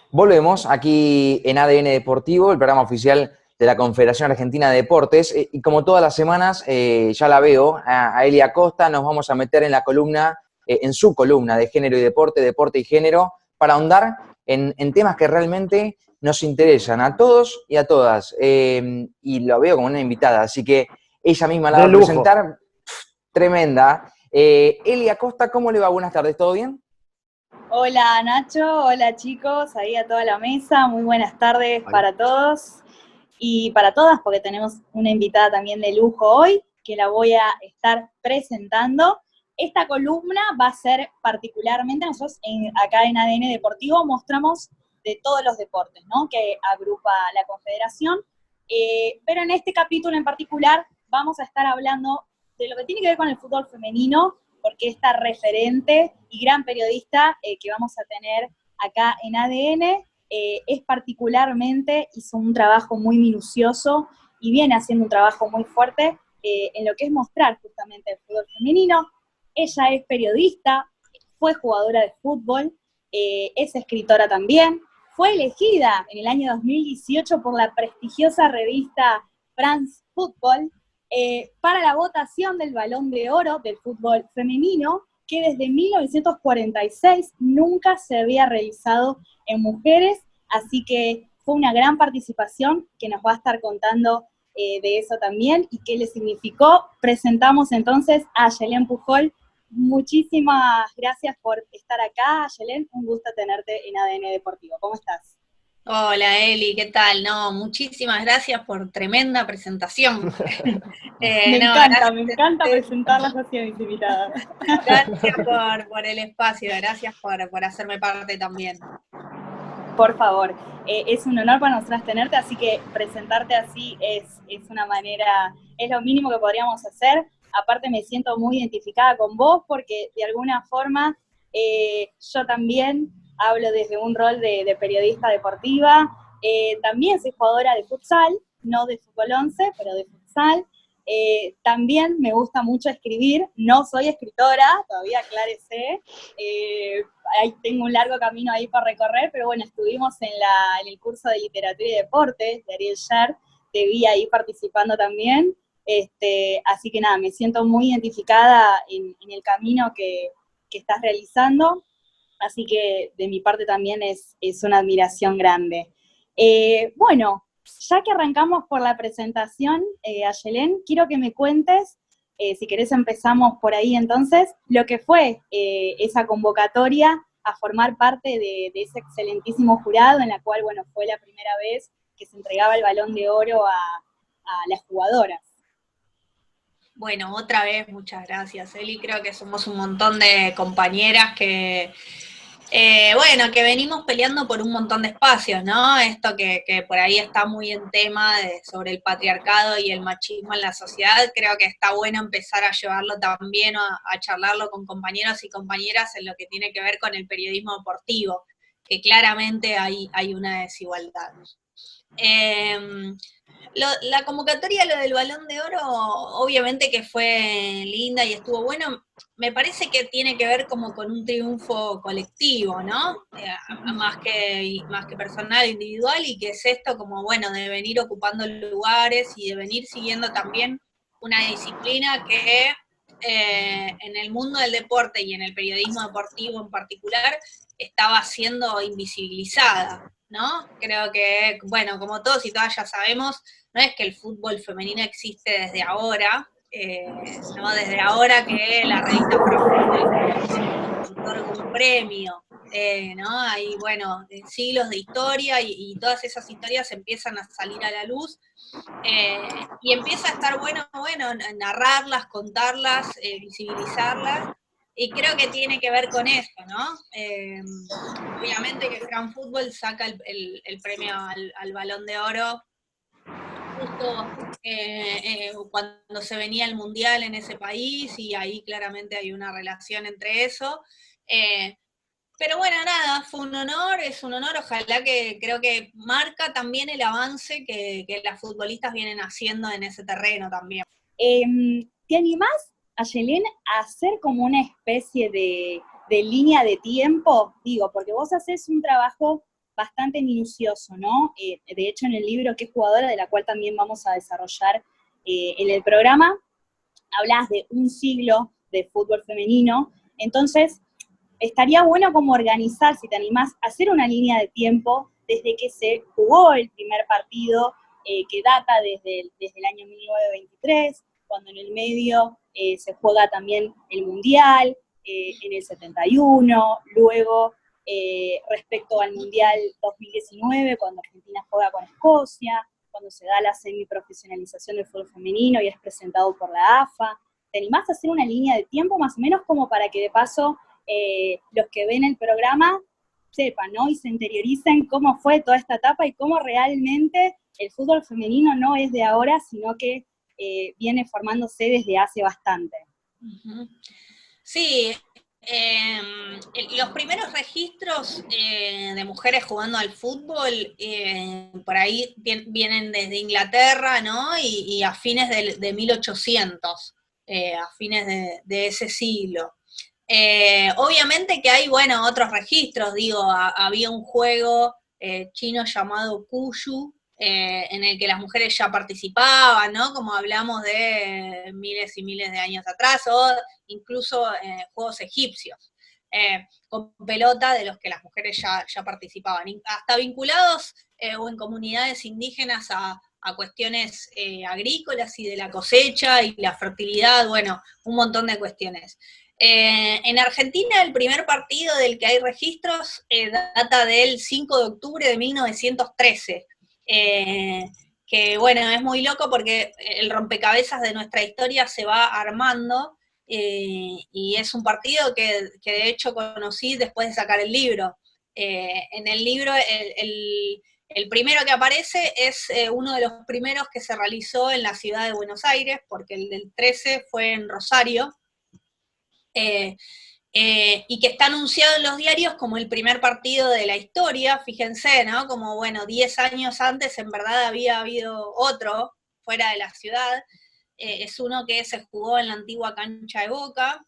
Volvemos aquí en ADN Deportivo, el programa oficial de la Confederación Argentina de Deportes. Y como todas las semanas, ya la veo, a Elia Costa, nos vamos a meter en la columna, en su columna de género y deporte, deporte y género, para ahondar en temas que realmente nos interesan a todos y a todas. Y lo veo como una invitada, así que ella misma la va De a lujo. presentar. Tremenda. Elia Costa, ¿cómo le va? Buenas tardes, ¿todo bien? Hola Nacho, hola chicos, ahí a toda la mesa, muy buenas tardes Ay. para todos y para todas, porque tenemos una invitada también de lujo hoy, que la voy a estar presentando. Esta columna va a ser particularmente, nosotros acá en ADN Deportivo mostramos de todos los deportes, ¿no?, que agrupa la Confederación, pero en este capítulo en particular vamos a estar hablando de lo que tiene que ver con el fútbol femenino, porque esta referente y gran periodista que vamos a tener acá en ADN es particularmente, hizo un trabajo muy minucioso y viene haciendo un trabajo muy fuerte en lo que es mostrar justamente el fútbol femenino. Ella es periodista, fue jugadora de fútbol, es escritora también, fue elegida en el año 2018 por la prestigiosa revista France Football para la votación del Balón de Oro del fútbol femenino, que desde 1946 nunca se había realizado en mujeres, así que fue una gran participación que nos va a estar contando de eso también y qué le significó. Presentamos entonces a Yelén Pujol. Muchísimas gracias por estar acá, Yelén, un gusto tenerte en ADN Deportivo. ¿Cómo estás? Hola Eli, ¿qué tal? No, muchísimas gracias por tremenda presentación. Me No, encanta, gracias, me encanta presentarlas así a mis invitadas. gracias por el espacio, gracias por hacerme parte también. Por favor, es un honor para nosotras tenerte, así que presentarte así es una manera, es lo mínimo que podríamos hacer. Aparte me siento muy identificada con vos porque de alguna forma yo también hablo desde un rol de periodista deportiva, también soy jugadora de futsal, no de fútbol 11, pero de futsal. También me gusta mucho escribir, no soy escritora, todavía aclárese, ahí tengo un largo camino ahí para recorrer, pero bueno, estuvimos en el curso de literatura y deportes de Ariel Sher, te vi ahí participando también, así que nada, me siento muy identificada en el camino que estás realizando, así que de mi parte también es una admiración grande. Bueno, ya que arrancamos por la presentación, Ayelén, quiero que me cuentes, si querés empezamos por ahí entonces, lo que fue esa convocatoria a formar parte de ese excelentísimo jurado en la cual, bueno, fue la primera vez que se entregaba el Balón de Oro a las jugadoras. Bueno, otra vez, muchas gracias, Eli. Creo que somos un montón de compañeras que que venimos peleando por un montón de espacios, ¿no? Esto que por ahí está muy en tema sobre el patriarcado y el machismo en la sociedad, creo que está bueno empezar a llevarlo también, a charlarlo con compañeros y compañeras en lo que tiene que ver con el periodismo deportivo, que claramente hay una desigualdad. La convocatoria, lo del Balón de Oro, obviamente que fue linda y estuvo bueno. Me parece que tiene que ver como con un triunfo colectivo, ¿no? Más que personal, individual, y que es esto como, bueno, de venir ocupando lugares y de venir siguiendo también una disciplina que en el mundo del deporte y en el periodismo deportivo en particular estaba siendo invisibilizada, ¿no? Creo que, bueno, como todos y todas ya sabemos, no es que el fútbol femenino existe desde ahora, ¿no? Desde ahora que la revista Pro Fútbol otorga un premio, ¿no? Hay, bueno, siglos de historia y todas esas historias empiezan a salir a la luz y empieza a estar bueno, narrarlas, contarlas, visibilizarlas, y creo que tiene que ver con eso, ¿no? Obviamente que Fran Fútbol saca el premio al Balón de Oro justo cuando se venía el Mundial en ese país, y ahí claramente hay una relación entre eso. Pero bueno, nada, fue un honor, es un honor, ojalá que creo que marca también el avance que las futbolistas vienen haciendo en ese terreno también. ¿Te animás, Ayelén, a hacer como una especie de línea de tiempo? Digo, porque vos haces un trabajo bastante minucioso, ¿no? De hecho, en el libro ¿Qué jugadora?, de la cual también vamos a desarrollar en el programa, hablas de un siglo de fútbol femenino, entonces estaría bueno como organizar, si te animás, hacer una línea de tiempo desde que se jugó el primer partido, que data desde el año 1923, cuando en el medio se juega también el Mundial, en el 71, luego respecto al Mundial 2019, cuando Argentina juega con Escocia, cuando se da la semiprofesionalización del fútbol femenino y es presentado por la AFA. ¿Te animás a hacer una línea de tiempo más o menos como para que de paso los que ven el programa sepan, ¿no? Y se interioricen cómo fue toda esta etapa y cómo realmente el fútbol femenino no es de ahora, sino que viene formándose desde hace bastante. Sí, los primeros registros de mujeres jugando al fútbol por ahí vienen desde Inglaterra, ¿no? Y a fines de 1800, a fines de ese siglo. Obviamente que hay, bueno, otros registros, digo, había un juego chino llamado Cuyu, en el que las mujeres ya participaban, ¿no? Como hablamos de miles y miles de años atrás, o incluso juegos egipcios, con pelota de los que las mujeres ya participaban, hasta vinculados o en comunidades indígenas a cuestiones agrícolas y de la cosecha y la fertilidad, bueno, un montón de cuestiones. En Argentina el primer partido del que hay registros data del 5 de octubre de 1913, que bueno, es muy loco porque el rompecabezas de nuestra historia se va armando, y es un partido que de hecho conocí después de sacar el libro. En el libro el primero que aparece es uno de los primeros que se realizó en la ciudad de Buenos Aires, porque el del 13 fue en Rosario, y que está anunciado en los diarios como el primer partido de la historia, fíjense, ¿no? Como, bueno, 10 años antes en verdad había habido otro fuera de la ciudad. Es uno que se jugó en la antigua cancha de Boca,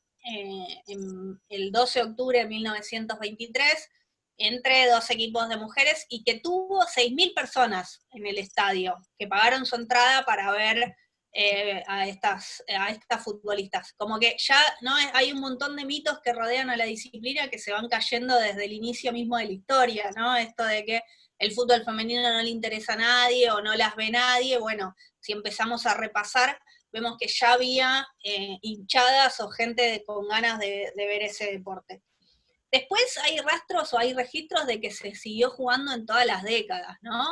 el 12 de octubre de 1923, entre dos equipos de mujeres, y que tuvo 6.000 personas en el estadio, que pagaron su entrada para ver a estas futbolistas. Como que ya no hay un montón de mitos que rodean a la disciplina que se van cayendo desde el inicio mismo de la historia, ¿no? Esto de que el fútbol femenino no le interesa a nadie o no las ve nadie. Bueno, si empezamos a repasar, vemos que ya había hinchadas o gente con ganas de ver ese deporte. Después hay rastros o hay registros de que se siguió jugando en todas las décadas, ¿no?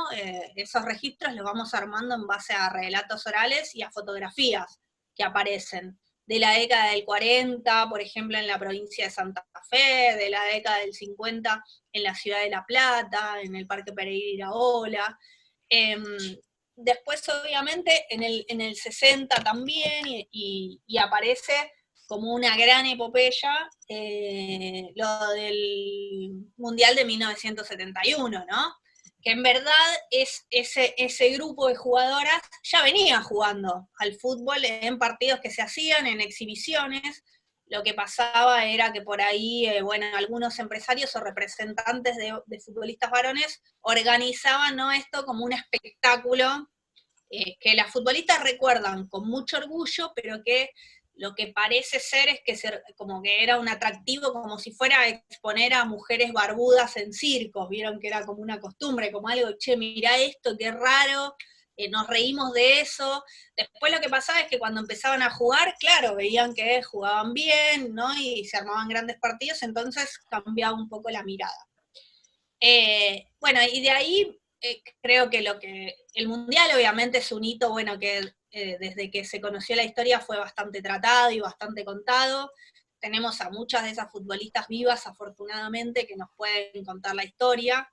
Esos registros los vamos armando en base a relatos orales y a fotografías que aparecen. De la década del 40, por ejemplo, en la provincia de Santa Fe, de la década del 50 en la ciudad de La Plata, en el Parque Pereira Iraola. Después, obviamente, en el 60 también, y aparece como una gran epopeya, lo del Mundial de 1971, ¿no? Que en verdad ese grupo de jugadoras ya venía jugando al fútbol en partidos que se hacían, en exhibiciones. Lo que pasaba era que por ahí, bueno, algunos empresarios o representantes de futbolistas varones organizaban, ¿no?, esto como un espectáculo que las futbolistas recuerdan con mucho orgullo, pero que lo que parece ser es que como que era un atractivo, como si fuera a exponer a mujeres barbudas en circos. Vieron que era como una costumbre, como algo, che, mirá esto, qué raro, nos reímos de eso. Después lo que pasaba es que cuando empezaban a jugar, claro, veían que jugaban bien, ¿no? Y se armaban grandes partidos, entonces cambiaba un poco la mirada. Bueno, y de ahí creo que el Mundial obviamente es un hito, bueno, que desde que se conoció la historia fue bastante tratado y bastante contado. Tenemos a muchas de esas futbolistas vivas, afortunadamente, que nos pueden contar la historia.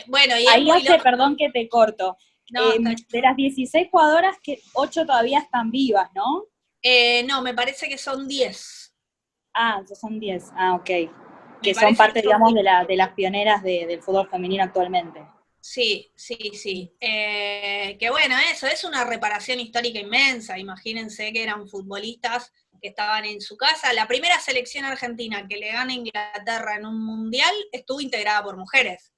Bueno, y ahí hace, perdón que te corto, no, de las 16 jugadoras, 8 todavía están vivas, ¿no? No, me parece que son 10. Ah, son 10, ok. Que son parte, digamos, de las pioneras del fútbol femenino actualmente. Sí. Que bueno, eso es una reparación histórica inmensa. Imagínense que eran futbolistas que estaban en su casa. La primera selección argentina que le gana a Inglaterra en un mundial estuvo integrada por mujeres.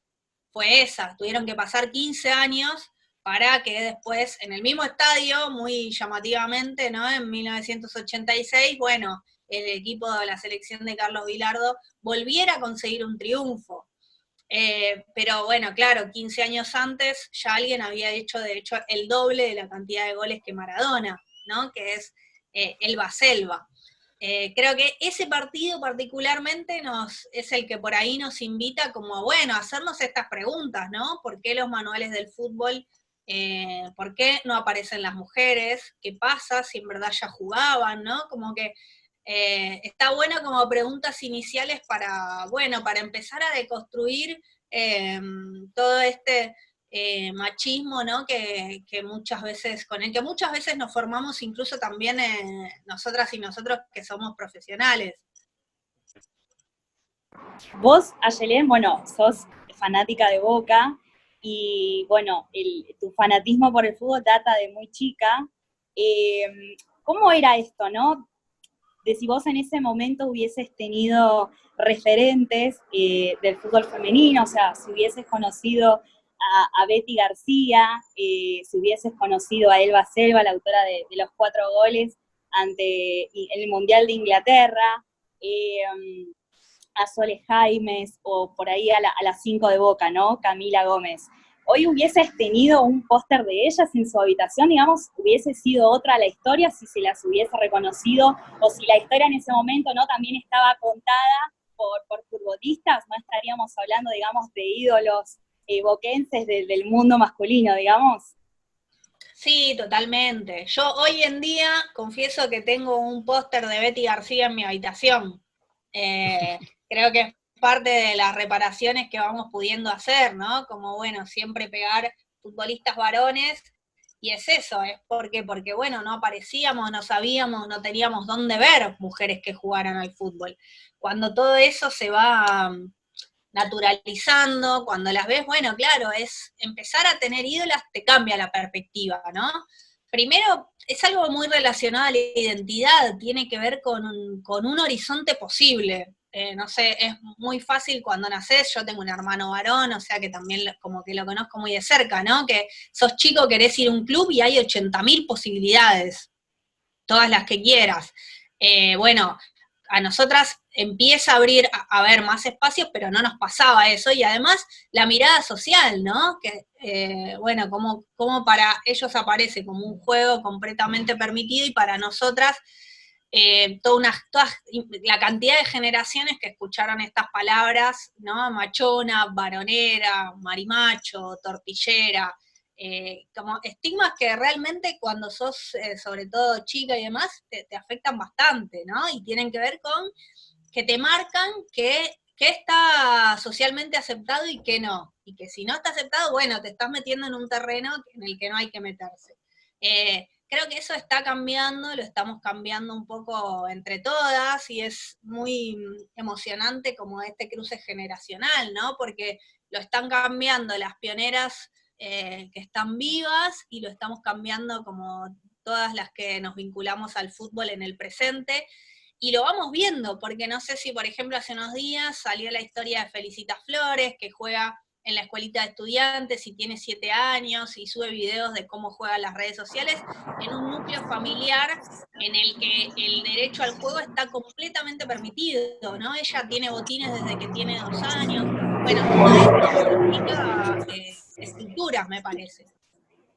Fue esa, tuvieron que pasar 15 años para que después, en el mismo estadio, muy llamativamente, ¿no? En 1986, bueno, el equipo de la selección de Carlos Bilardo volviera a conseguir un triunfo. Pero bueno, claro, 15 años antes ya alguien había hecho, de hecho, el doble de la cantidad de goles que Maradona, ¿no? Que es Elba Selva. Creo que ese partido particularmente es el que por ahí nos invita como, bueno, a hacernos estas preguntas, ¿no? ¿Por qué los manuales del fútbol, por qué no aparecen las mujeres? ¿Qué pasa si en verdad ya jugaban, ¿no? Como que está bueno como preguntas iniciales para, bueno, para empezar a deconstruir todo este machismo, ¿no? Que muchas veces, con el que muchas veces nos formamos incluso también nosotras y nosotros que somos profesionales. Vos, Ayelén, bueno, sos fanática de Boca y bueno, tu fanatismo por el fútbol data de muy chica. ¿Cómo era esto, no? De si vos en ese momento hubieses tenido referentes del fútbol femenino, o sea, si hubieses conocido a Betty García, si hubieses conocido a Elba Selva, la autora de los 4 goles ante el Mundial de Inglaterra, a Sole Jaimes, o por ahí a las 5 de Boca, ¿no? Camila Gómez. Hoy hubieses tenido un póster de ellas en su habitación, digamos, hubiese sido otra la historia si se las hubiese reconocido, o si la historia en ese momento, ¿no? También estaba contada por futbolistas, no estaríamos hablando, digamos, de ídolos boquenses del mundo masculino, digamos. Sí, totalmente. Yo hoy en día confieso que tengo un póster de Betty García en mi habitación. Creo que es parte de las reparaciones que vamos pudiendo hacer, ¿no? Como, bueno, siempre pegar futbolistas varones, y es eso, es porque, bueno, no aparecíamos, no sabíamos, no teníamos dónde ver mujeres que jugaran al fútbol. Cuando todo eso se va naturalizando, cuando las ves, bueno, claro, es empezar a tener ídolas, te cambia la perspectiva, ¿no? Primero, es algo muy relacionado a la identidad, tiene que ver con un horizonte posible. No sé, es muy fácil cuando nacés, yo tengo un hermano varón, o sea que también como que lo conozco muy de cerca, ¿no? Que sos chico, querés ir a un club y hay 80.000 posibilidades, todas las que quieras. Bueno, a nosotras empieza a abrir, a ver más espacios, pero no nos pasaba eso, y además la mirada social, ¿no? Que, bueno, como para ellos aparece como un juego completamente permitido, y para nosotras, toda la cantidad de generaciones que escucharon estas palabras, ¿no? Machona, varonera, marimacho, tortillera, como estigmas que realmente cuando sos, sobre todo chica y demás, te afectan bastante, ¿no? Y tienen que ver con que te marcan que está socialmente aceptado y que no. Y que si no está aceptado, bueno, te estás metiendo en un terreno en el que no hay que meterse. Creo que eso está cambiando, lo estamos cambiando un poco entre todas, y es muy emocionante como este cruce generacional, ¿no? Porque lo están cambiando las pioneras que están vivas, y lo estamos cambiando como todas las que nos vinculamos al fútbol en el presente, y lo vamos viendo, porque no sé si, por ejemplo, hace unos días salió la historia de Felicita Flores, que juega en la escuelita de estudiantes y tiene 7 años, y sube videos de cómo juega en las redes sociales, en un núcleo familiar en el que el derecho al juego está completamente permitido, ¿no? Ella tiene botines desde que tiene 2 años. Bueno, todo esto significa estructuras, me parece.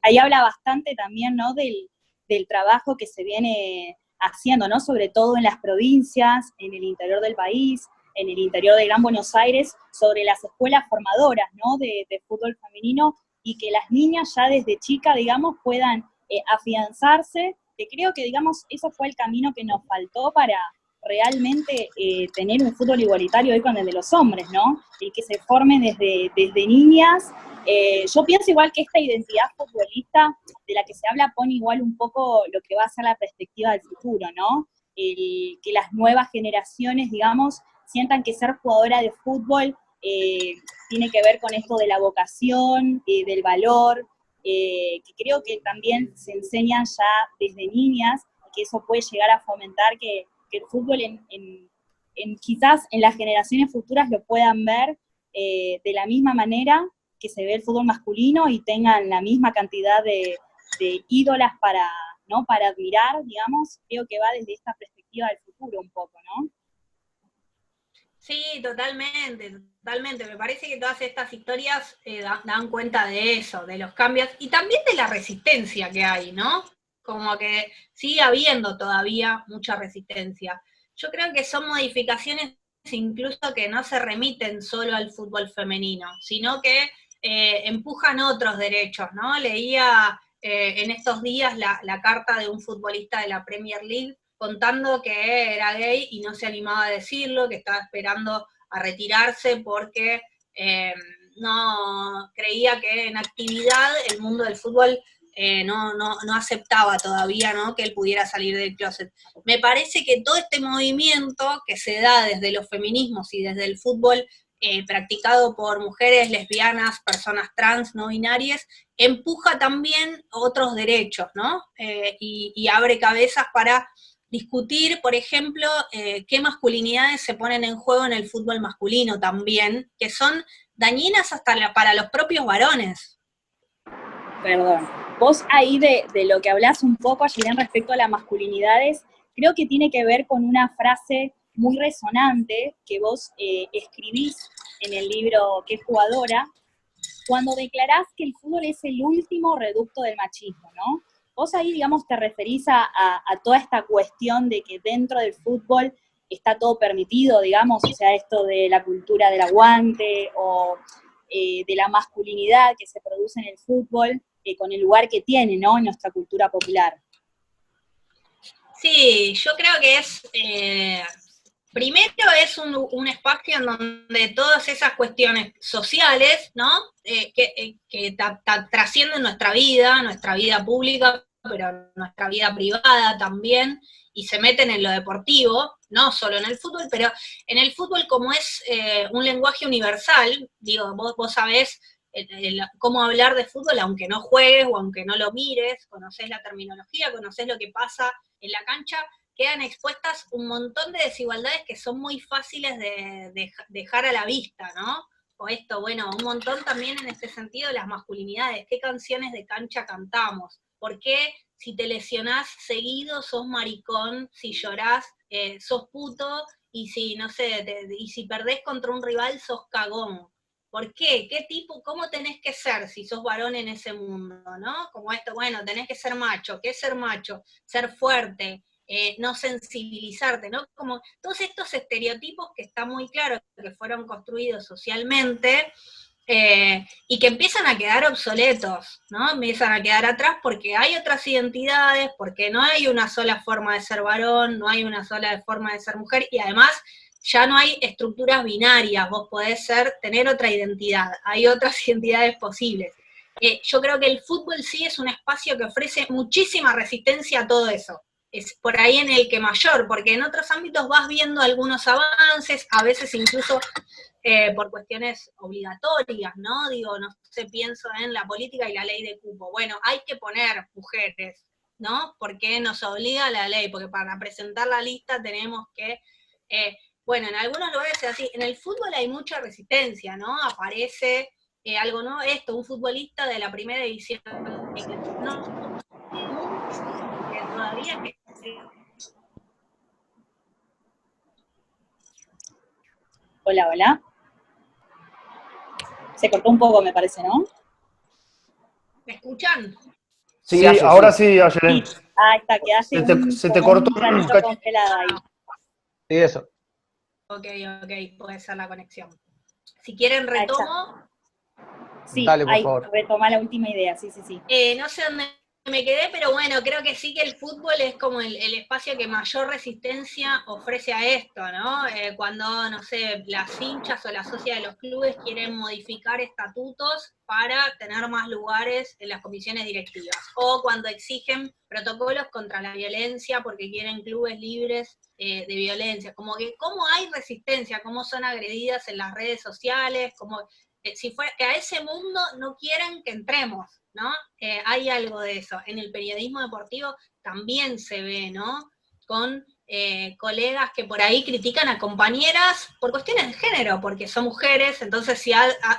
Ahí habla bastante también, ¿no? Del trabajo que se viene haciendo, ¿no? Sobre todo en las provincias, en el interior del país, en el interior de Gran Buenos Aires, sobre las escuelas formadoras, ¿no? De fútbol femenino, y que las niñas ya desde chica, digamos, puedan afianzarse, que creo que, digamos, eso fue el camino que nos faltó para realmente tener un fútbol igualitario hoy con el de los hombres, ¿no? El que se formen desde niñas. Yo pienso igual que esta identidad futbolista de la que se habla pone igual un poco lo que va a ser la perspectiva del futuro, ¿no? Que las nuevas generaciones, digamos, sientan que ser jugadora de fútbol tiene que ver con esto de la vocación, del valor, que creo que también se enseñan ya desde niñas, que eso puede llegar a fomentar que el fútbol quizás en las generaciones futuras lo puedan ver de la misma manera que se ve el fútbol masculino y tengan la misma cantidad de ídolas para, ¿no?, para admirar, digamos. Creo que va desde esta perspectiva del futuro un poco, ¿no? Sí, totalmente, totalmente. Me parece que todas estas historias dan cuenta de eso, de los cambios y también de la resistencia que hay, ¿no? Como que sigue habiendo todavía mucha resistencia. Yo creo que son modificaciones incluso que no se remiten solo al fútbol femenino, sino que empujan otros derechos, ¿no? Leía en estos días la carta de un futbolista de la Premier League contando que era gay y no se animaba a decirlo, que estaba esperando a retirarse porque no creía que en actividad el mundo del fútbol no aceptaba todavía, ¿no?, que él pudiera salir del closet. Me parece que todo este movimiento que se da desde los feminismos y desde el fútbol practicado por mujeres lesbianas, personas trans, no binarias, empuja también otros derechos, ¿no? Y abre cabezas para discutir, por ejemplo, qué masculinidades se ponen en juego en el fútbol masculino también, que son dañinas hasta para los propios varones. Perdón. Vos ahí de lo que hablás un poco, Ayelen, respecto a las masculinidades, creo que tiene que ver con una frase muy resonante que vos escribís en el libro Qué jugadora, cuando declarás que el fútbol es el último reducto del machismo, ¿no? Vos ahí, digamos, te referís a toda esta cuestión de que dentro del fútbol está todo permitido, digamos, o sea, esto de la cultura del aguante o de la masculinidad que se produce en el fútbol, con el lugar que tiene, ¿no?, en nuestra cultura popular. Sí, yo creo que es, primero es un espacio en donde todas esas cuestiones sociales, ¿no?, que trascienden nuestra vida pública, pero nuestra vida privada también, y se meten en lo deportivo, no solo en el fútbol, pero en el fútbol como es un lenguaje universal, digo, vos sabés cómo hablar de fútbol aunque no juegues o aunque no lo mires, conocés la terminología, conocés lo que pasa en la cancha, quedan expuestas un montón de desigualdades que son muy fáciles de dejar a la vista, ¿no? O esto, bueno, un montón también en este sentido las masculinidades, qué canciones de cancha cantamos, por qué si te lesionás seguido sos maricón, si llorás sos puto, y si, no sé, y si perdés contra un rival sos cagón. ¿Por qué? ¿Qué tipo, cómo tenés que ser si sos varón en ese mundo, ¿no? Como esto, bueno, tenés que ser macho. ¿Qué es ser macho? Ser fuerte, no sensibilizarte, ¿no? Como todos estos estereotipos que está muy claro que fueron construidos socialmente y que empiezan a quedar obsoletos, ¿no? Empiezan a quedar atrás porque hay otras identidades, porque no hay una sola forma de ser varón, no hay una sola forma de ser mujer, y además ya no hay estructuras binarias, vos podés tener otra identidad, hay otras identidades posibles. Yo creo que el fútbol sí es un espacio que ofrece muchísima resistencia a todo eso. Es por ahí en el que mayor, porque en otros ámbitos vas viendo algunos avances, a veces incluso por cuestiones obligatorias, ¿no? Digo, no sé, pienso en la política y la ley de cupo. Bueno, hay que poner mujeres, ¿no? Porque nos obliga la ley, porque para presentar la lista tenemos que... bueno, en algunos lugares es así. En el fútbol hay mucha resistencia, ¿no? Aparece algo, ¿no? Esto, un futbolista de la primera división. No, que todavía... Hola, hola. Se cortó un poco, me parece, ¿no? ¿Me escuchan? Sí, Sí, ahora sí, Ayelen. Sí. Ah, está, quedaste Se te como cortó un un ratito cachito. congelada ahí. Sí, eso. Ok, puede ser la conexión. Si quieren Ahí está. retomo. Sí, Dale, por ahí, favor. retoma la última idea, sí, sí, sí. No sé dónde me quedé, pero bueno, creo que sí que el fútbol es como el espacio que mayor resistencia ofrece a esto, ¿no? Cuando, no sé, las hinchas o la sociedad de los clubes quieren modificar estatutos para tener más lugares en las comisiones directivas, o cuando exigen protocolos contra la violencia porque quieren clubes libres de violencia, como que cómo hay resistencia, cómo son agredidas en las redes sociales, como que a ese mundo no quieren que entremos, ¿no? Hay algo de eso. En el periodismo deportivo también se ve, ¿no? Con colegas que por ahí critican a compañeras por cuestiones de género, porque son mujeres, entonces si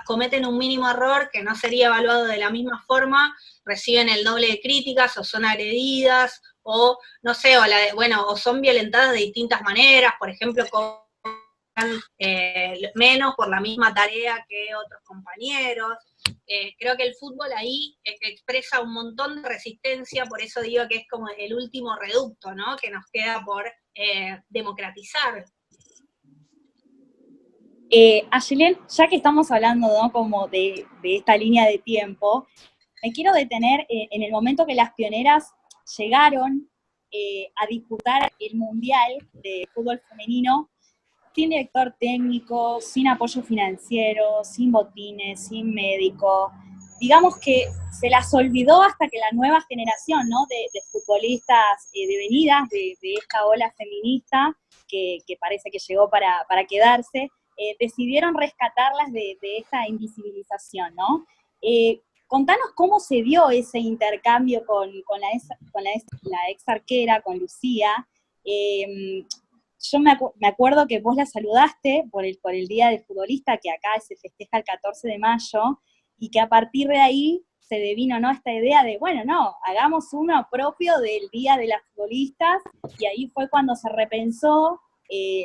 cometen un mínimo error que no sería evaluado de la misma forma, reciben el doble de críticas, o son agredidas, o no sé, o son violentadas de distintas maneras, por ejemplo, menos por la misma tarea que otros compañeros. Creo que el fútbol ahí expresa un montón de resistencia, por eso digo que es como el último reducto, ¿no? Que nos queda por democratizar. Ayelen, ya que estamos hablando, ¿no? Como de esta línea de tiempo, me quiero detener en el momento que las pioneras llegaron a disputar el Mundial de Fútbol Femenino sin director técnico, sin apoyo financiero, sin botines, sin médico. Digamos que se las olvidó hasta que la nueva generación, ¿no? de futbolistas devenidas de esta ola feminista, que parece que llegó para quedarse, decidieron rescatarlas de esta invisibilización, ¿no? Contanos cómo se dio ese intercambio con la ex arquera, con Lucía. Yo me acuerdo que vos la saludaste por el Día del Futbolista, que acá se festeja el 14 de mayo, y que a partir de ahí se devino, ¿no? Esta idea de, bueno, no, hagamos uno propio del Día de las Futbolistas, y ahí fue cuando se repensó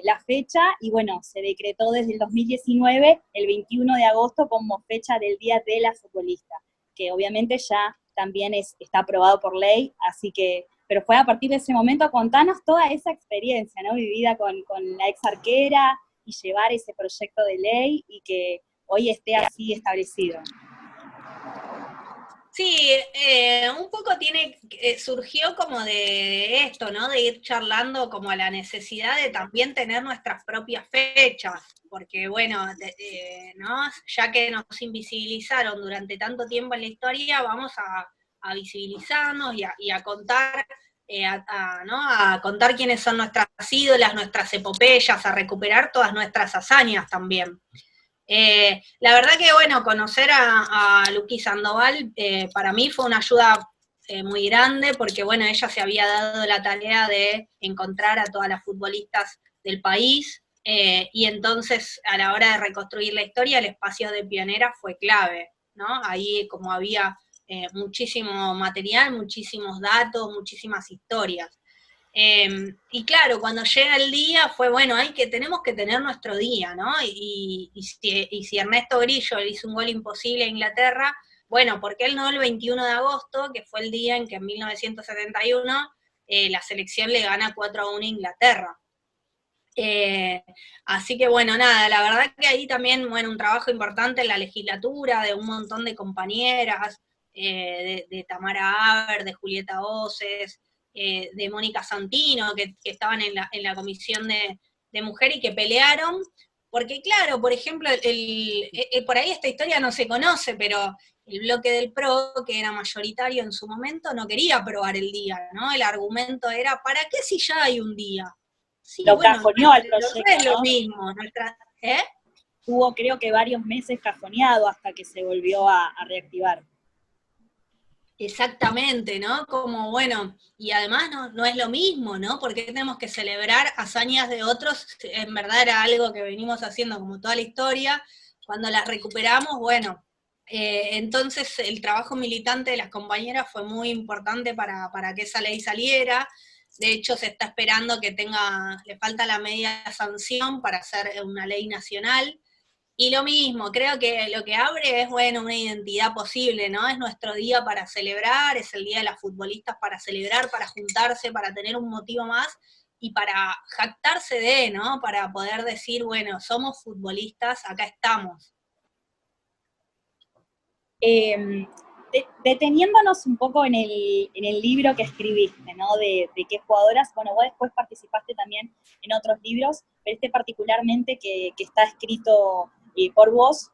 la fecha, y bueno, se decretó desde el 2019, el 21 de agosto, como fecha del Día de la Futbolista, que obviamente ya también está aprobado por ley, así que, pero fue a partir de ese momento. Contanos toda esa experiencia, ¿no? Vivida con la ex arquera, y llevar ese proyecto de ley, y que hoy esté así establecido. Sí, un poco surgió como de esto, ¿no? De ir charlando como a la necesidad de también tener nuestras propias fechas, porque bueno, ¿no? Ya que nos invisibilizaron durante tanto tiempo en la historia, vamos a visibilizarnos y a contar, ¿no? A contar quiénes son nuestras ídolas, nuestras epopeyas, a recuperar todas nuestras hazañas también. La verdad que, bueno, conocer a Luqui Sandoval para mí fue una ayuda muy grande, porque, bueno, ella se había dado la tarea de encontrar a todas las futbolistas del país, y entonces, a la hora de reconstruir la historia, el espacio de pionera fue clave, ¿no? Ahí como había muchísimo material, muchísimos datos, muchísimas historias. Y claro, cuando llega el día fue, bueno, tenemos que tener nuestro día, ¿no? Y si Ernesto Grillo le hizo un gol imposible a Inglaterra, bueno, ¿por qué él no el 21 de agosto, que fue el día en que en 1971 la selección le gana 4-1 a Inglaterra? Así que bueno, nada, la verdad que ahí también, bueno, un trabajo importante en la legislatura de un montón de compañeras, de Tamara Aber, de Julieta Oces, de Mónica Santino, que estaban en la comisión de mujer y que pelearon, porque claro, por ejemplo, por ahí esta historia no se conoce, pero el bloque del PRO, que era mayoritario en su momento, no quería aprobar el día, ¿no? El argumento era, ¿para qué si ya hay un día? Sí, Lo bueno, cajoneó al pero proyecto, no es lo ¿no? mismo. Tuvo, creo que varios meses cajoneado hasta que se volvió a reactivar. Exactamente, ¿no? Como, bueno, y además no es lo mismo, ¿no? Porque tenemos que celebrar hazañas de otros. En verdad era algo que venimos haciendo como toda la historia. Cuando las recuperamos, bueno, entonces el trabajo militante de las compañeras fue muy importante para que esa ley saliera. De hecho, se está esperando que le falta la media sanción para hacer una ley nacional. Y lo mismo, creo que lo que abre es, bueno, una identidad posible, ¿no? Es nuestro día para celebrar, es el día de las futbolistas para celebrar, para juntarse, para tener un motivo más y para jactarse ¿no? Para poder decir, bueno, somos futbolistas, acá estamos. Deteniéndonos un poco en el libro que escribiste, ¿no? De qué jugadoras, bueno, vos después participaste también en otros libros, pero este particularmente que está escrito por vos,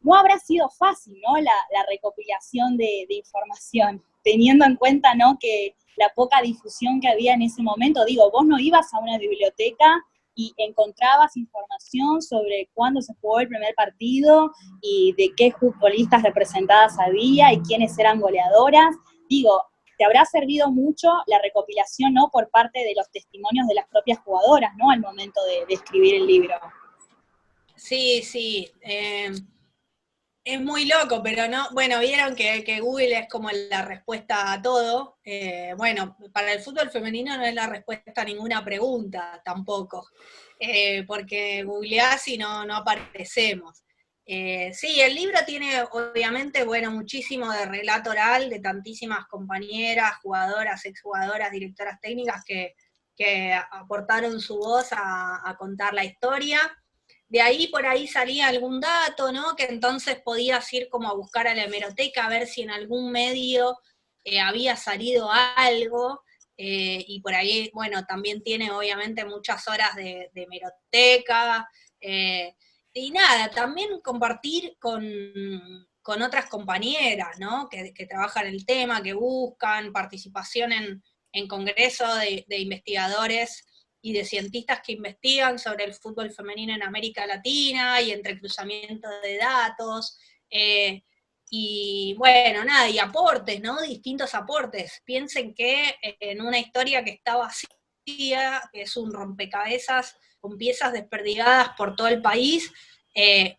no habrá sido fácil, ¿no? La recopilación de información, teniendo en cuenta, ¿no? Que la poca difusión que había en ese momento, digo, vos no ibas a una biblioteca y encontrabas información sobre cuándo se jugó el primer partido y de qué futbolistas representadas había y quiénes eran goleadoras. Digo, te habrá servido mucho la recopilación, ¿no?, por parte de los testimonios de las propias jugadoras, ¿no?, al momento de escribir el libro. Sí, sí. Es muy loco, pero no, bueno, vieron que Google es como la respuesta a todo. Bueno, para el fútbol femenino no es la respuesta a ninguna pregunta tampoco, porque googleás y no aparecemos. Sí, el libro tiene obviamente, bueno, muchísimo de relato oral de tantísimas compañeras, jugadoras, exjugadoras, directoras técnicas que aportaron su voz a contar la historia. De ahí por ahí salía algún dato, ¿no? Que entonces podías ir como a buscar a la hemeroteca a ver si en algún medio había salido algo, y por ahí, bueno, también tiene obviamente muchas horas de hemeroteca, y nada, también compartir con otras compañeras, ¿no? Que trabajan el tema, que buscan participación en congresos de investigadores y de cientistas que investigan sobre el fútbol femenino en América Latina y entre cruzamiento de datos, y bueno, nada, y aportes, ¿no? Distintos aportes. Piensen que en una historia que está vacía, que es un rompecabezas con piezas desperdigadas por todo el país,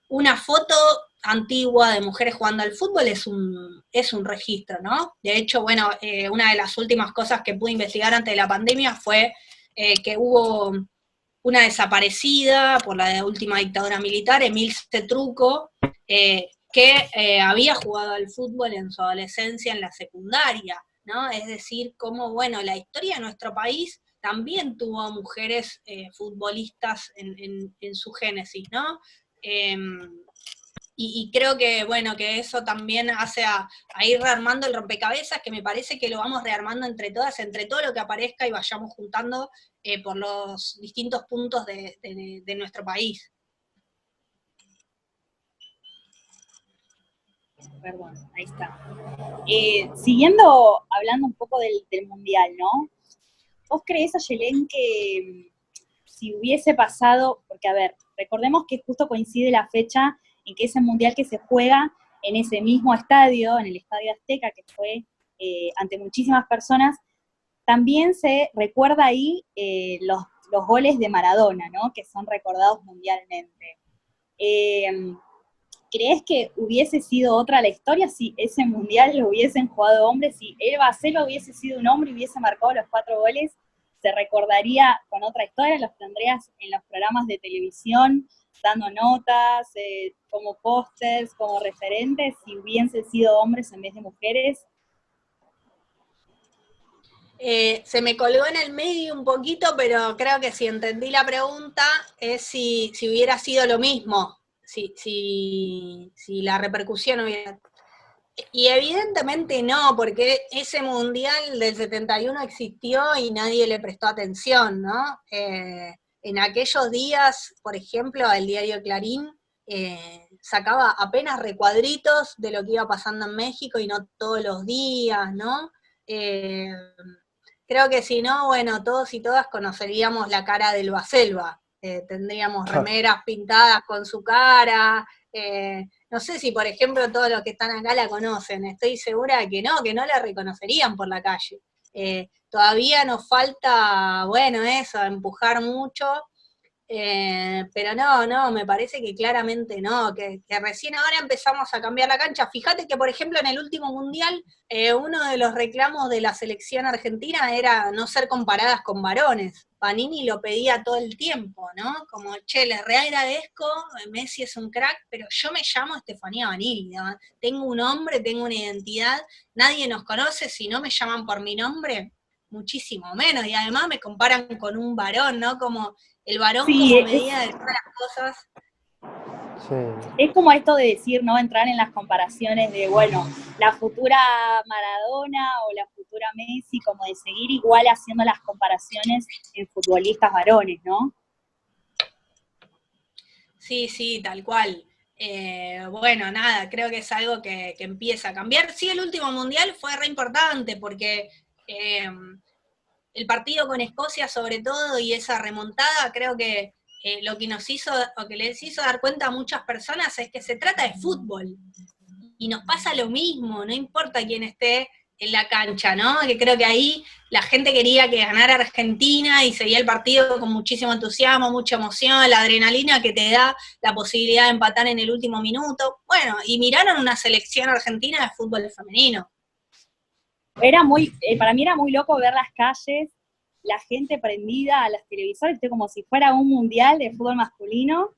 una foto antigua de mujeres jugando al fútbol es un registro, ¿no? De hecho, bueno, una de las últimas cosas que pude investigar antes de la pandemia fue que hubo una desaparecida por la última dictadura militar, Emilce Truco, que había jugado al fútbol en su adolescencia en la secundaria, ¿no? Es decir, como, bueno, la historia de nuestro país también tuvo mujeres futbolistas en su génesis, ¿no? Y creo que, bueno, que eso también hace a ir rearmando el rompecabezas, que me parece que lo vamos rearmando entre todas, entre todo lo que aparezca y vayamos juntando por los distintos puntos de nuestro país. Perdón, ahí está. Siguiendo hablando un poco del Mundial, ¿no? ¿Vos creés, Ayelén, que si hubiese pasado, porque a ver, recordemos que justo coincide la fecha en que ese Mundial que se juega en ese mismo estadio, en el Estadio Azteca, que fue ante muchísimas personas, también se recuerda ahí los goles de Maradona, ¿no?, que son recordados mundialmente. ¿Crees que hubiese sido otra la historia si ese mundial lo hubiesen jugado hombres? Si El Bacelo hubiese sido un hombre y hubiese marcado los 4 goles, ¿se recordaría con otra historia? ¿Los tendrías en los programas de televisión, dando notas, como pósters, como referentes, si hubiesen sido hombres en vez de mujeres? Se me colgó en el medio un poquito, pero creo que si entendí la pregunta es si hubiera sido lo mismo. Si la repercusión hubiera... Y evidentemente no, porque ese mundial del 71 existió y nadie le prestó atención, ¿no? En aquellos días, por ejemplo, el diario Clarín sacaba apenas recuadritos de lo que iba pasando en México y no todos los días, ¿no? Creo que si no, bueno, todos y todas conoceríamos la cara del Baselva. Tendríamos remeras pintadas con su cara. No sé si, por ejemplo, todos los que están acá la conocen. Estoy segura de que no la reconocerían por la calle. Todavía nos falta, bueno, eso, empujar mucho. Pero no, me parece que claramente no, que recién ahora empezamos a cambiar la cancha. Fíjate que, por ejemplo, en el último Mundial, uno de los reclamos de la selección argentina era no ser comparadas con varones. Panini lo pedía todo el tiempo, ¿no? Como, che, les reagradezco, Messi es un crack, pero yo me llamo Estefanía Vanini, ¿no? Tengo un nombre, tengo una identidad, nadie nos conoce, si no me llaman por mi nombre, muchísimo menos, y además me comparan con un varón, ¿no? Como el varón Sí, como medida de todas las cosas. Sí. es como esto de decir, ¿no?, entrar en las comparaciones de, bueno, la futura Maradona o la futura Messi, como de seguir igual haciendo las comparaciones en futbolistas varones, ¿no? Sí, tal cual. Bueno, nada, creo que es algo que empieza a cambiar. Sí, el último mundial fue re importante porque el partido con Escocia sobre todo y esa remontada, creo que lo que nos hizo, o que les hizo dar cuenta a muchas personas es que se trata de fútbol. Y nos pasa lo mismo, no importa quién esté en la cancha, ¿no? Que creo que ahí la gente quería que ganara Argentina y seguía el partido con muchísimo entusiasmo, mucha emoción, la adrenalina que te da la posibilidad de empatar en el último minuto. Bueno, y miraron una selección argentina de fútbol femenino. Para mí era muy loco ver las calles, la gente prendida a los televisores, como si fuera un mundial de fútbol masculino,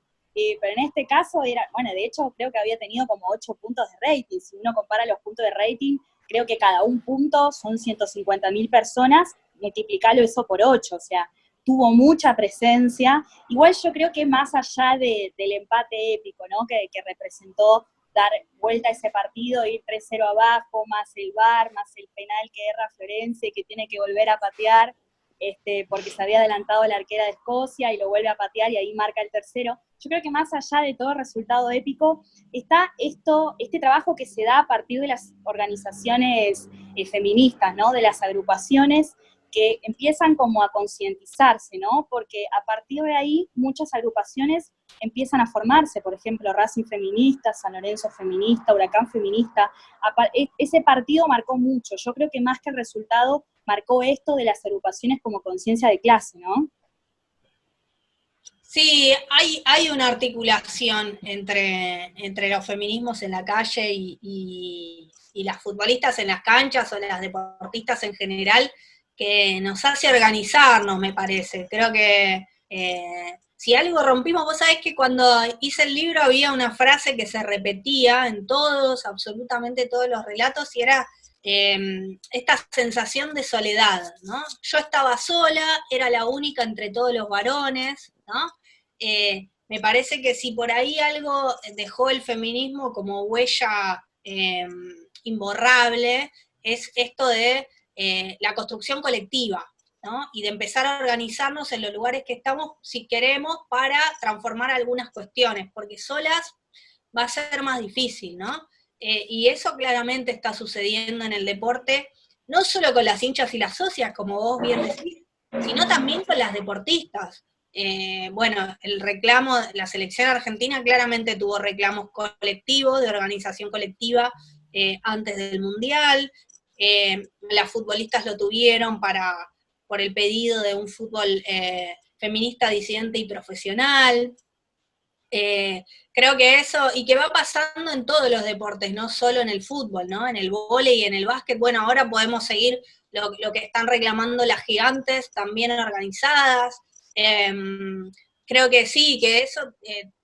pero en este caso era, bueno, de hecho creo que había tenido como 8 puntos de rating. Si uno compara los puntos de rating, creo que cada un punto son 150.000 personas, multiplicalo eso por 8, o sea, tuvo mucha presencia. Igual yo creo que más allá del empate épico, ¿no? Que representó dar vuelta a ese partido, ir 3-0 abajo, más el VAR, más el penal que erra Florense, que tiene que volver a patear, porque se había adelantado la arquera de Escocia y lo vuelve a patear y ahí marca el tercero. Yo creo que más allá de todo resultado épico, está este trabajo que se da a partir de las organizaciones feministas, ¿no? De las agrupaciones que empiezan como a concientizarse, ¿no? Porque a partir de ahí muchas agrupaciones empiezan a formarse, por ejemplo, Racing Feminista, San Lorenzo Feminista, Huracán Feminista. Ese partido marcó mucho. Yo creo que más que el resultado, marcó esto de las agrupaciones como conciencia de clase, ¿no? Sí, hay una articulación entre los feminismos en la calle y las futbolistas en las canchas o las deportistas en general, que nos hace organizarnos, me parece. Creo que si algo rompimos, vos sabés que cuando hice el libro había una frase que se repetía en todos, absolutamente todos los relatos, y era esta sensación de soledad, ¿no? Yo estaba sola, era la única entre todos los varones, ¿no? Me parece que si por ahí algo dejó el feminismo como huella imborrable, es esto de la construcción colectiva, ¿no? Y de empezar a organizarnos en los lugares que estamos, si queremos, para transformar algunas cuestiones, porque solas va a ser más difícil, ¿no? Y eso claramente está sucediendo en el deporte, no solo con las hinchas y las socias, como vos bien decís, sino también con las deportistas. Bueno, el reclamo, la selección argentina claramente tuvo reclamos colectivos, de organización colectiva, antes del Mundial. Las futbolistas lo tuvieron por el pedido de un fútbol feminista, disidente y profesional. Creo que eso, y que va pasando en todos los deportes, no solo en el fútbol, ¿no? En el vóley y en el básquet, bueno, ahora podemos seguir lo que están reclamando las gigantes, también organizadas. Creo que sí, que eso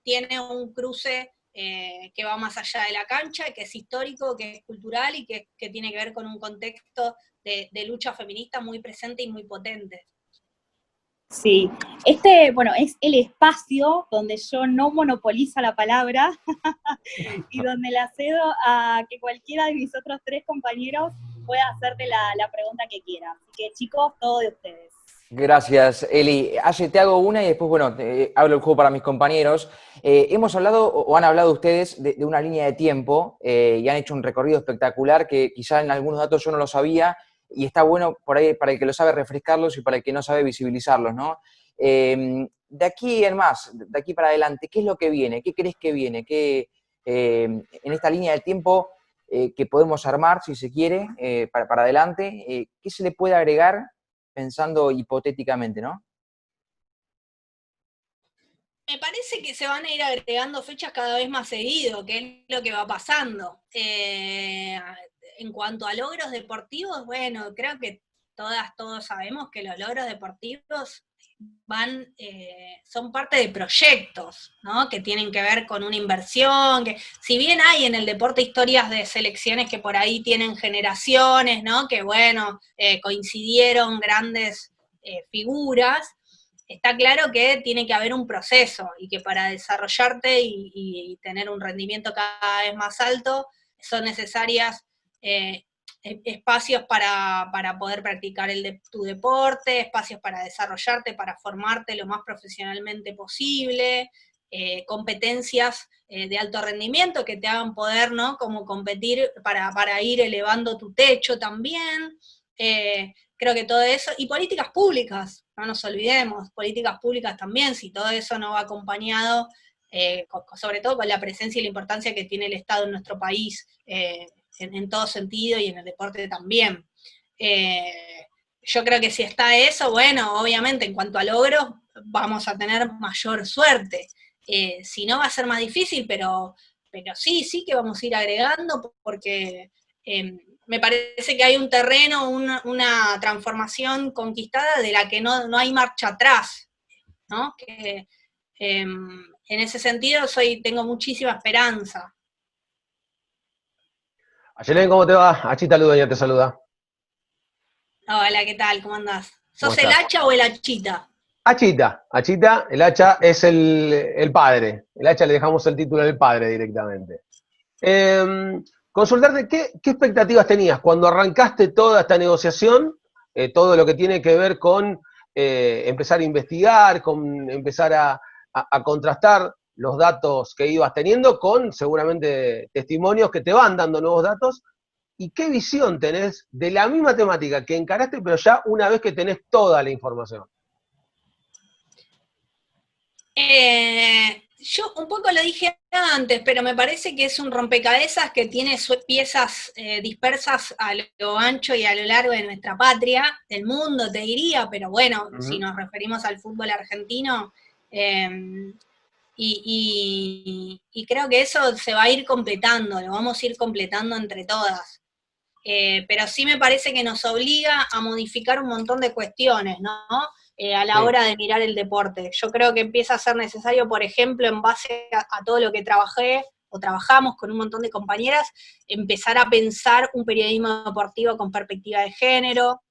tiene un cruce que va más allá de la cancha, que es histórico, que es cultural y que tiene que ver con un contexto de lucha feminista muy presente y muy potente. Sí, bueno, es el espacio donde yo no monopolizo la palabra y donde la cedo a que cualquiera de mis otros 3 compañeros pueda hacerte la pregunta que quiera. Así que, chicos, todo de ustedes. Gracias, Eli. Aye, te hago una y después, bueno, hablo el juego para mis compañeros. Hemos hablado, o han hablado ustedes, de una línea de tiempo y han hecho un recorrido espectacular que quizá en algunos datos yo no lo sabía y está bueno por ahí para el que lo sabe refrescarlos y para el que no sabe visibilizarlos, ¿no? De aquí en más, de aquí para adelante, ¿qué es lo que viene? ¿Qué crees que viene? ¿Qué, en esta línea de tiempo que podemos armar, si se quiere, para adelante, qué se le puede agregar pensando hipotéticamente, ¿no? Me parece que se van a ir agregando fechas cada vez más seguido, que es lo que va pasando. En cuanto a logros deportivos, bueno, creo que todos sabemos que los logros deportivos son parte de proyectos, ¿no? Que tienen que ver con una inversión, que si bien hay en el deporte historias de selecciones que por ahí tienen generaciones, ¿no? Que bueno, coincidieron grandes figuras, está claro que tiene que haber un proceso y que para desarrollarte y tener un rendimiento cada vez más alto son necesarias espacios para poder practicar tu deporte, espacios para desarrollarte, para formarte lo más profesionalmente posible, competencias de alto rendimiento que te hagan poder, ¿no? Como competir para ir elevando tu techo también. creo que todo eso, y políticas públicas, no nos olvidemos, políticas públicas también, si todo eso no va acompañado, sobre todo con la presencia y la importancia que tiene el Estado en nuestro país, en todo sentido y en el deporte también. Yo creo que si está eso, bueno, obviamente en cuanto a logros vamos a tener mayor suerte. Si no va a ser más difícil, pero sí que vamos a ir agregando porque me parece que hay un terreno, una transformación conquistada de la que no hay marcha atrás, ¿no? Que en ese sentido tengo muchísima esperanza. Ayelen, ¿cómo te va? Achita Ludueña te saluda. Hola, ¿qué tal? ¿Cómo andás? ¿Cómo ¿Sos el estás? hacha o el hachita? Achita, el hacha es el padre. El hacha le dejamos el título del padre directamente. Consultarte, ¿qué expectativas tenías cuando arrancaste toda esta negociación? Todo lo que tiene que ver con empezar a investigar, con empezar a contrastar los datos que ibas teniendo con seguramente testimonios que te van dando nuevos datos. ¿Y qué visión tenés de la misma temática que encaraste, pero ya una vez que tenés toda la información? Yo un poco lo dije antes, pero me parece que es un rompecabezas que tiene piezas dispersas a lo ancho y a lo largo de nuestra patria, del mundo, te diría, pero bueno, si nos referimos al fútbol argentino, y creo que eso se va a ir completando, lo vamos a ir completando entre todas. Pero sí me parece que nos obliga a modificar un montón de cuestiones, ¿no? A la hora de mirar el deporte. Yo creo que empieza a ser necesario, por ejemplo, en base a todo lo que trabajé o trabajamos con un montón de compañeras, empezar a pensar un periodismo deportivo con perspectiva de género,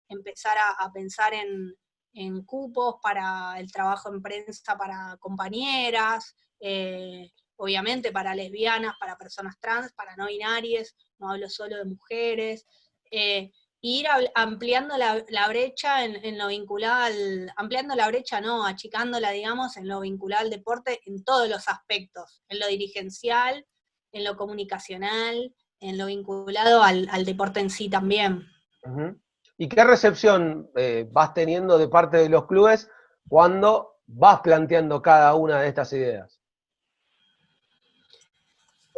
empezar a pensar en cupos para el trabajo en prensa para compañeras, obviamente para lesbianas, para personas trans, para no binarias, no hablo solo de mujeres, ir ampliando la brecha en lo vinculado ampliando la brecha no, achicándola, digamos, en lo vinculado al deporte en todos los aspectos, en lo dirigencial, en lo comunicacional, en lo vinculado al deporte en sí también. ¿Y qué recepción vas teniendo de parte de los clubes cuando vas planteando cada una de estas ideas?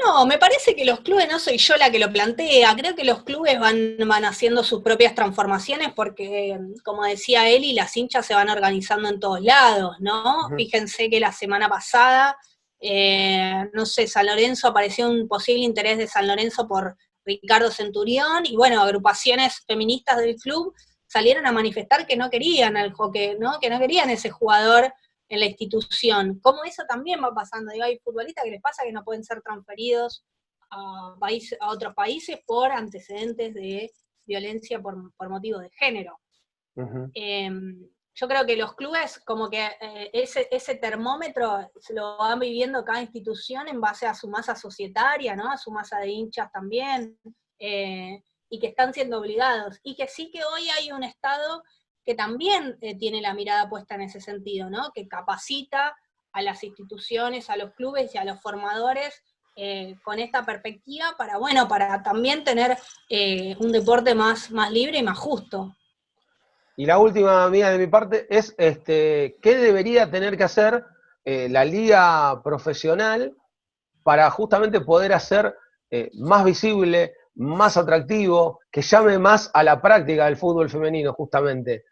No, me parece que los clubes, no soy yo la que lo plantea, creo que los clubes van haciendo sus propias transformaciones porque, como decía Eli, las hinchas se van organizando en todos lados, ¿no? Fíjense que la semana pasada, no sé, San Lorenzo, apareció un posible interés de San Lorenzo por Ricardo Centurión, y bueno, agrupaciones feministas del club salieron a manifestar que no querían al hockey, ¿no? Que no querían ese jugador en la institución. Cómo eso también va pasando. Digo, hay futbolistas que les pasa que no pueden ser transferidos a otros países por antecedentes de violencia por motivos de género. Yo creo que los clubes, como que ese termómetro se lo van viviendo cada institución en base a su masa societaria, ¿no? A su masa de hinchas también, y que están siendo obligados. Y que sí que hoy hay un Estado que también tiene la mirada puesta en ese sentido, ¿no? Que capacita a las instituciones, a los clubes y a los formadores con esta perspectiva para, bueno, para también tener un deporte más libre y más justo. Y la última mía de mi parte es, ¿qué debería tener que hacer la liga profesional para justamente poder hacer más visible, más atractivo, que llame más a la práctica del fútbol femenino justamente?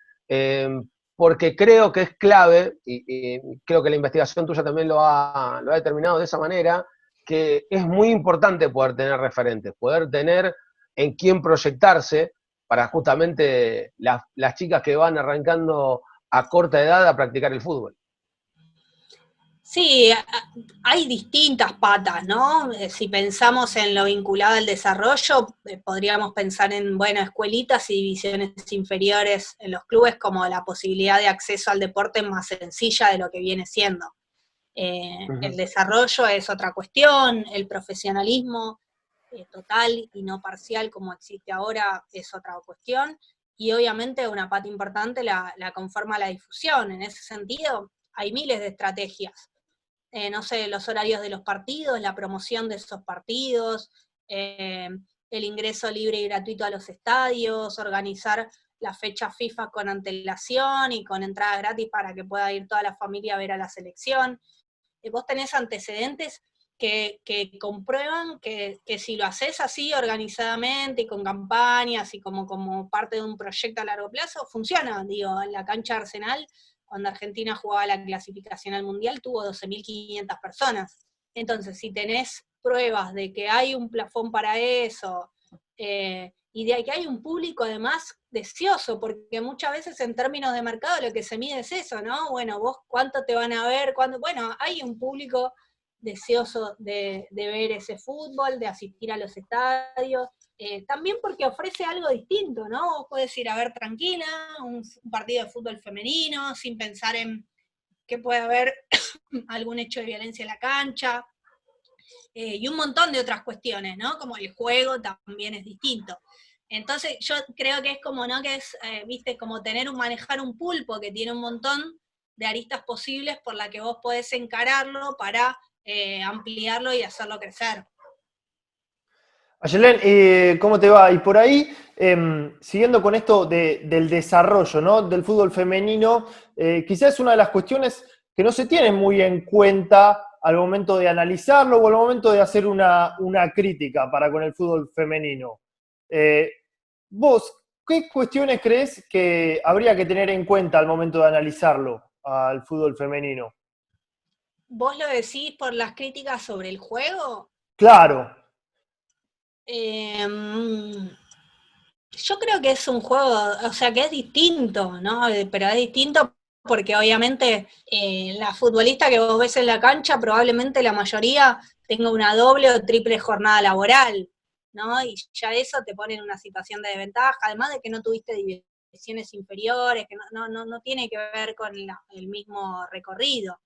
Porque creo que es clave, y creo que la investigación tuya también lo ha determinado de esa manera, que es muy importante poder tener referentes, poder tener en quién proyectarse para justamente las chicas que van arrancando a corta edad a practicar el fútbol. Sí, hay distintas patas, ¿no? Si pensamos en lo vinculado al desarrollo, podríamos pensar en, bueno, escuelitas y divisiones inferiores en los clubes como la posibilidad de acceso al deporte más sencilla de lo que viene siendo. El desarrollo es otra cuestión, el profesionalismo total y no parcial como existe ahora es otra cuestión, y obviamente una pata importante la conforma la difusión. En ese sentido, hay miles de estrategias. No sé, los horarios de los partidos, la promoción de esos partidos, el ingreso libre y gratuito a los estadios, organizar la fecha FIFA con antelación y con entrada gratis para que pueda ir toda la familia a ver a la selección. Vos tenés antecedentes que comprueban que si lo haces así organizadamente y con campañas y como parte de un proyecto a largo plazo, funciona. Digo, en la cancha de Arsenal, cuando Argentina jugaba la clasificación al Mundial, tuvo 12.500 personas. Entonces, si tenés pruebas de que hay un plafón para eso, y de que hay un público además deseoso, porque muchas veces en términos de mercado lo que se mide es eso, ¿no? Bueno, vos cuánto te van a ver, bueno, hay un público deseoso de ver ese fútbol, de asistir a los estadios, también porque ofrece algo distinto, ¿no? Vos podés ir a ver tranquila un partido de fútbol femenino, sin pensar en que puede haber algún hecho de violencia en la cancha, y un montón de otras cuestiones, ¿no? Como el juego también es distinto. Entonces yo creo que es como, ¿no? Que es, viste, como manejar un pulpo que tiene un montón de aristas posibles por la que vos podés encararlo para ampliarlo y hacerlo crecer. Ayelen, ¿cómo te va? Y por ahí, siguiendo con esto del desarrollo, ¿no? Del fútbol femenino, quizás es una de las cuestiones que no se tienen muy en cuenta al momento de analizarlo o al momento de hacer una crítica para con el fútbol femenino. ¿Vos qué cuestiones crees que habría que tener en cuenta al momento de analizarlo al fútbol femenino? ¿Vos lo decís por las críticas sobre el juego? Claro. Yo creo que es un juego, o sea, que es distinto, ¿no? Pero es distinto porque obviamente la futbolista que vos ves en la cancha, probablemente la mayoría tenga una doble o triple jornada laboral, ¿no? Y ya eso te pone en una situación de desventaja, además de que no tuviste divisiones inferiores, que no tiene que ver con el mismo recorrido.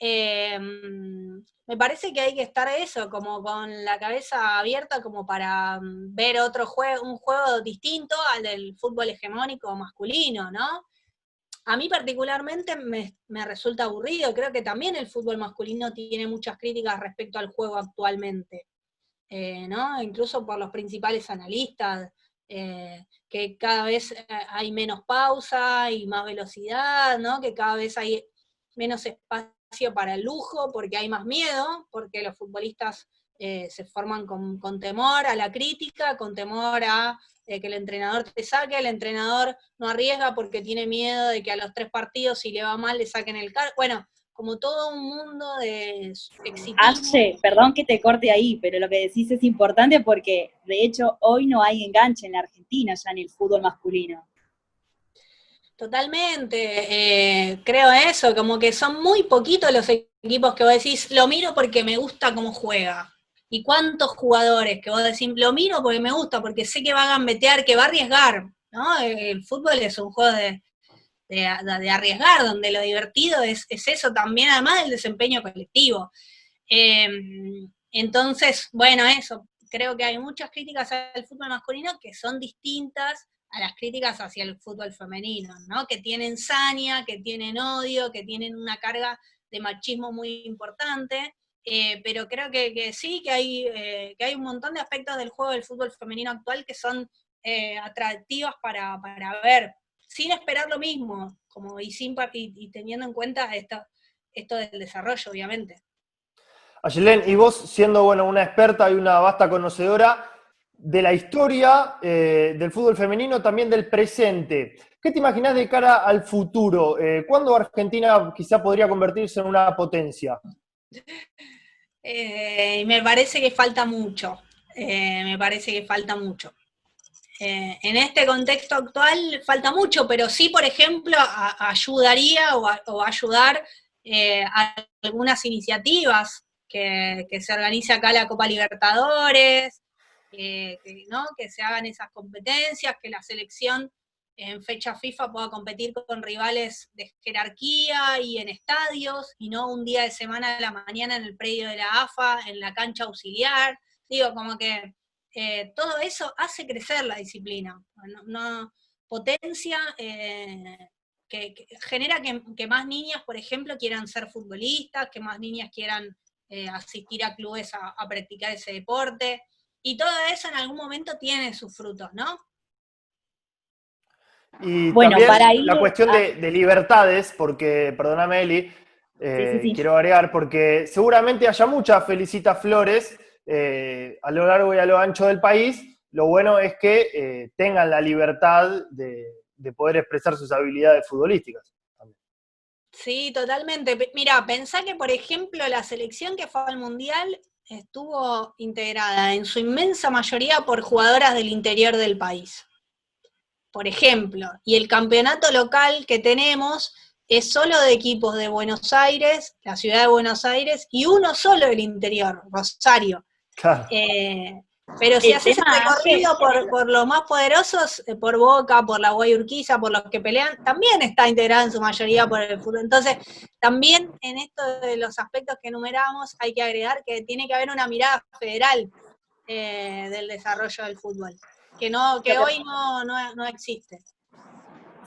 Me parece que hay que estar eso, como con la cabeza abierta, como para ver otro juego, un juego distinto al del fútbol hegemónico masculino, ¿no? A mí particularmente me resulta aburrido, creo que también el fútbol masculino tiene muchas críticas respecto al juego actualmente, ¿no? Incluso por los principales analistas, que cada vez hay menos pausa y más velocidad, ¿no? Que cada vez hay menos espacio para el lujo, porque hay más miedo, porque los futbolistas se forman con temor a la crítica, con temor a que el entrenador te saque, el entrenador no arriesga porque tiene miedo de que a los 3 partidos, si le va mal, le saquen el cargo. Bueno, como todo un mundo de exitismo. Perdón que te corte ahí, pero lo que decís es importante porque de hecho hoy no hay enganche en la Argentina ya en el fútbol masculino. Totalmente, creo eso, como que son muy poquitos los equipos que vos decís, lo miro porque me gusta cómo juega. Y cuántos jugadores que vos decís, lo miro porque me gusta, porque sé que va a gambetear, que va a arriesgar, ¿no? El fútbol es un juego de arriesgar, donde lo divertido es eso también, además del desempeño colectivo. Entonces, bueno, eso, creo que hay muchas críticas al fútbol masculino que son distintas a las críticas hacia el fútbol femenino, ¿no? Que tienen saña, que tienen odio, que tienen una carga de machismo muy importante, pero creo que sí, que hay un montón de aspectos del juego del fútbol femenino actual que son atractivos para ver, sin esperar lo mismo, como y teniendo en cuenta esto del desarrollo, obviamente. Ayelen, y vos siendo bueno, una experta y una vasta conocedora de la historia del fútbol femenino, también del presente, ¿qué te imaginás de cara al futuro? ¿Cuándo Argentina quizá podría convertirse en una potencia? Me parece que falta mucho, me parece que falta mucho. En este contexto actual falta mucho, pero sí, por ejemplo, ayudaría o ayudar a algunas iniciativas que se organice acá la Copa Libertadores, ¿no? Que se hagan esas competencias, que la selección en fecha FIFA pueda competir con rivales de jerarquía y en estadios, y no un día de semana a la mañana en el predio de la AFA, en la cancha auxiliar. Digo, como que todo eso hace crecer la disciplina, potencia, que genera que más niñas, por ejemplo, quieran ser futbolistas, que más niñas quieran asistir a clubes a practicar ese deporte, y todo eso en algún momento tiene sus frutos, ¿no? Y Bueno, también para ir la cuestión de libertades, porque, perdóname Eli, sí. quiero agregar, porque seguramente haya muchas Felicitas Flores a lo largo y a lo ancho del país. Lo bueno es que tengan la libertad de poder expresar sus habilidades futbolísticas. Sí, totalmente. Mira, pensá que, por ejemplo, la selección que fue al Mundial estuvo integrada en su inmensa mayoría por jugadoras del interior del país, por ejemplo, y el campeonato local que tenemos es solo de equipos de Buenos Aires, la ciudad de Buenos Aires, y uno solo del interior, Rosario. Claro. Pero si el haces el tema es que recorrido por los más poderosos, por Boca, por la Guayurquiza, por los que pelean, también está integrada en su mayoría por el fútbol. Entonces, también en esto de los aspectos que enumeramos, hay que agregar que tiene que haber una mirada federal del desarrollo del fútbol, que hoy no existe.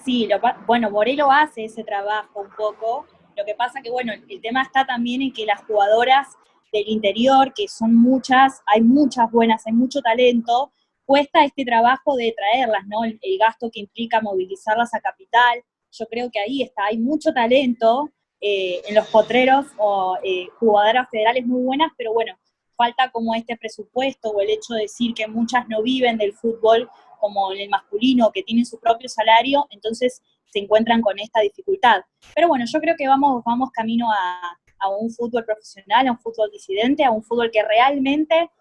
sí, bueno, Morelo hace ese trabajo un poco. Lo que pasa que, bueno, el tema está también en que las jugadoras del interior, que son muchas, hay muchas buenas, hay mucho talento, cuesta este trabajo de traerlas, ¿no? El gasto que implica movilizarlas a capital. Yo creo que ahí está, hay mucho talento en los potreros o jugadoras federales muy buenas, pero bueno, falta como este presupuesto o el hecho de decir que muchas no viven del fútbol como en el masculino, que tienen su propio salario, entonces se encuentran con esta dificultad. Pero bueno, yo creo que vamos camino a un fútbol profesional, a un fútbol disidente, a un fútbol que realmente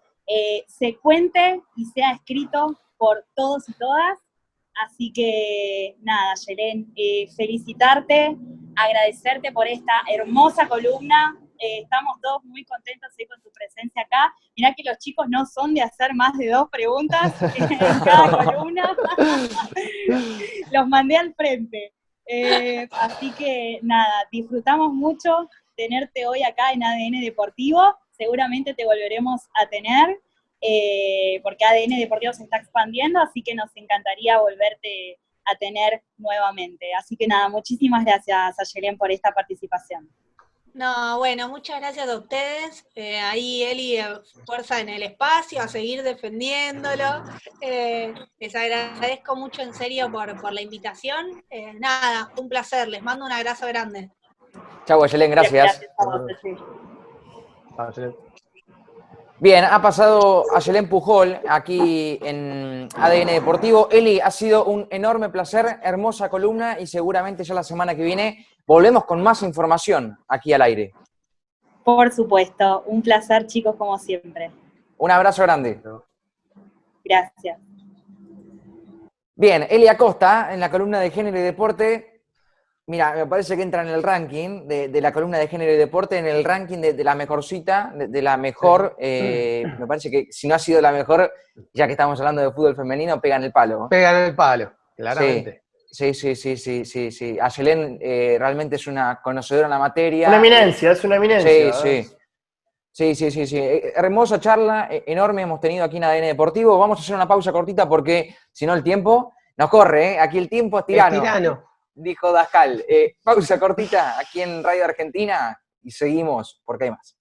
se cuente y sea escrito por todos y todas. Así que nada, Yelén, felicitarte, agradecerte por esta hermosa columna. Estamos todos muy contentos con tu presencia acá. Mirá que los chicos no son de hacer más de 2 preguntas en cada columna. Los mandé al frente. Así que nada, disfrutamos mucho tenerte hoy acá en ADN Deportivo. Seguramente te volveremos a tener, porque ADN Deportivo se está expandiendo, así que nos encantaría volverte a tener nuevamente. Así que nada, muchísimas gracias, Ayelen, por esta participación. No, bueno, muchas gracias a ustedes. Ahí Eli, fuerza en el espacio, a seguir defendiéndolo. Les agradezco mucho en serio por la invitación. Nada, un placer. Les mando un abrazo grande. Chau, Ayelen, gracias. Gracias a vos, Ayelen. Bien, ha pasado Ayelen Pujol aquí en ADN Deportivo. Eli, ha sido un enorme placer, hermosa columna y seguramente ya la semana que viene volvemos con más información aquí al aire. Por supuesto, un placer, chicos, como siempre. Un abrazo grande. Gracias. Bien, Eli Acosta, en la columna de Género y Deporte. Mira, me parece que entra en el ranking de la columna de Género y Deporte, en el ranking de la mejorcita, de la mejor. Me parece que si no ha sido la mejor, ya que estamos hablando de fútbol femenino, pegan el palo. Pegan el palo, claramente. Sí. Ayelen realmente es una conocedora en la materia. Una eminencia, es una eminencia. Sí. Hermosa charla, enorme hemos tenido aquí en ADN Deportivo. Vamos a hacer una pausa cortita porque si no el tiempo nos corre, ¿eh? Aquí el tiempo es tirano. Es tirano. Dijo Dascal. Pausa cortita aquí en Radio Argentina y seguimos porque hay más.